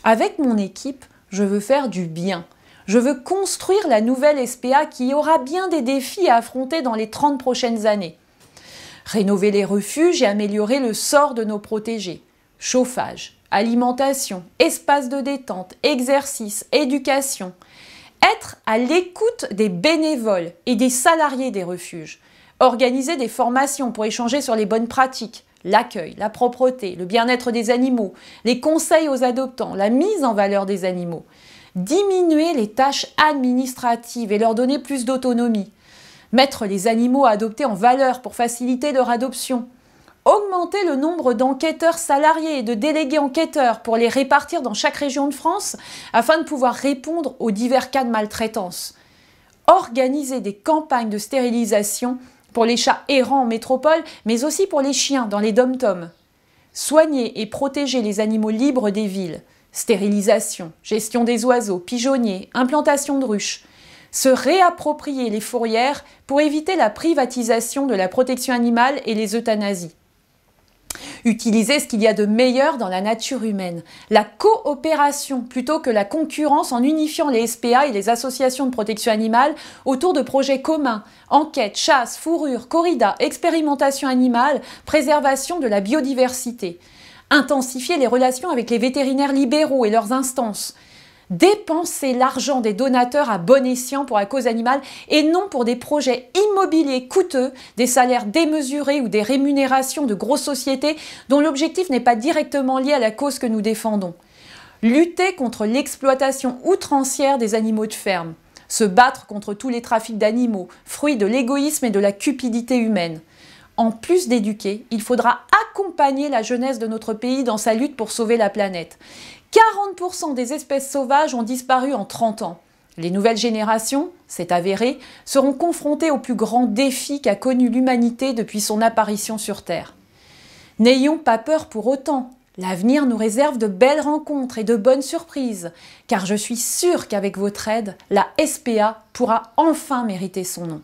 Avec mon équipe, je veux faire du bien. Je veux construire la nouvelle SPA qui aura bien des défis à affronter dans les 30 prochaines années. Rénover les refuges et améliorer le sort de nos protégés. Chauffage, alimentation, espace de détente, exercice, éducation. Être à l'écoute des bénévoles et des salariés des refuges. Organiser des formations pour échanger sur les bonnes pratiques, l'accueil, la propreté, le bien-être des animaux, les conseils aux adoptants, la mise en valeur des animaux. Diminuer les tâches administratives et leur donner plus d'autonomie. Mettre les animaux adoptés en valeur pour faciliter leur adoption. Augmenter le nombre d'enquêteurs salariés et de délégués enquêteurs pour les répartir dans chaque région de France afin de pouvoir répondre aux divers cas de maltraitance. Organiser des campagnes de stérilisation pour les chats errants en métropole, mais aussi pour les chiens dans les dom-toms. Soigner et protéger les animaux libres des villes. Stérilisation, gestion des oiseaux, pigeonniers, implantation de ruches. Se réapproprier les fourrières pour éviter la privatisation de la protection animale et les euthanasies. Utiliser ce qu'il y a de meilleur dans la nature humaine, la coopération plutôt que la concurrence en unifiant les SPA et les associations de protection animale autour de projets communs, enquête, chasse, fourrure, corrida, expérimentation animale, préservation de la biodiversité. Intensifier les relations avec les vétérinaires libéraux et leurs instances. Dépenser l'argent des donateurs à bon escient pour la cause animale et non pour des projets immobiliers coûteux, des salaires démesurés ou des rémunérations de grosses sociétés dont l'objectif n'est pas directement lié à la cause que nous défendons. Lutter contre l'exploitation outrancière des animaux de ferme. Se battre contre tous les trafics d'animaux, fruits de l'égoïsme et de la cupidité humaine. En plus d'éduquer, il faudra accompagner la jeunesse de notre pays dans sa lutte pour sauver la planète. 40% des espèces sauvages ont disparu en 30 ans. Les nouvelles générations, c'est avéré, seront confrontées aux plus grands défis qu'a connus l'humanité depuis son apparition sur Terre. N'ayons pas peur pour autant. L'avenir nous réserve de belles rencontres et de bonnes surprises, car je suis sûre qu'avec votre aide, la SPA pourra enfin mériter son nom.